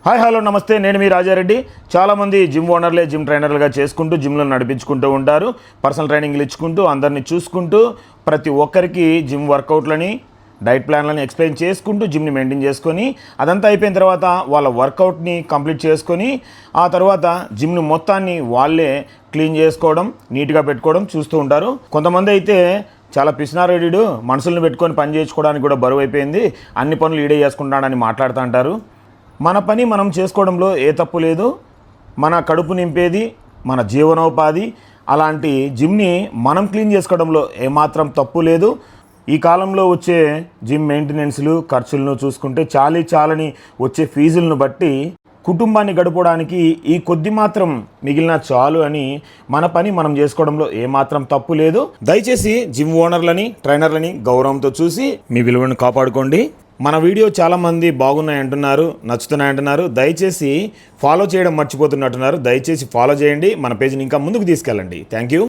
Hi hello నమస్తే, నేను మీ రాజారెడ్డి. చాలామంది జిమ్ ఓనర్లే జిమ్ ట్రైనర్లుగా చేసుకుంటూ జిమ్లను నడిపించుకుంటూ ఉంటారు. పర్సనల్ ట్రైనింగ్లు ఇచ్చుకుంటూ అందరినీ చూసుకుంటూ ప్రతి ఒక్కరికి జిమ్ వర్కౌట్లని డైట్ ప్లాన్లని ఎక్స్ప్లెయిన్ చేసుకుంటూ జిమ్ని మెయింటైన్ చేసుకొని అదంతా అయిపోయిన తర్వాత వాళ్ళ వర్కౌట్ని కంప్లీట్ చేసుకొని ఆ తర్వాత జిమ్ని మొత్తాన్ని వాళ్ళే క్లీన్ చేసుకోవడం, నీట్గా పెట్టుకోవడం చూస్తూ ఉంటారు. కొంతమంది అయితే చాలా పిసినారెడ్డిడు, మనుషుల్ని పెట్టుకొని పని చేసుకోవడానికి కూడా బరువు అయిపోయింది, అన్ని పనులు ఈడే చేసుకుంటాడని మాట్లాడుతూ అంటారు. మన పని మనం చేసుకోవడంలో ఏ తప్పు లేదు. మన కడుపు నింపేది మన జీవనోపాధి. అలాంటి జిమ్ని మనం క్లీన్ చేసుకోవడంలో ఏమాత్రం తప్పు లేదు. ఈ కాలంలో వచ్చే జిమ్ మెయింటెనెన్స్లు ఖర్చులను చూసుకుంటే చాలని వచ్చే ఫీజులను బట్టి కుటుంబాన్ని గడపడానికి ఈ కొద్ది మాత్రం మిగిలిన చాలు అని మన పని మనం చేసుకోవడంలో ఏమాత్రం తప్పు లేదు. దయచేసి జిమ్ ఓనర్లని ట్రైనర్లని గౌరవంతో చూసి మీ విలువను కాపాడుకోండి. మన వీడియో చాలామంది బాగున్నాయి అంటున్నారు, నచ్చుతున్నాయి అంటున్నారు. దయచేసి ఫాలో చేయడం మర్చిపోతున్నట్టున్నారు. దయచేసి ఫాలో చేయండి, మన పేజ్ని ఇంకా ముందుకు తీసుకెళ్ళండి. Thank you.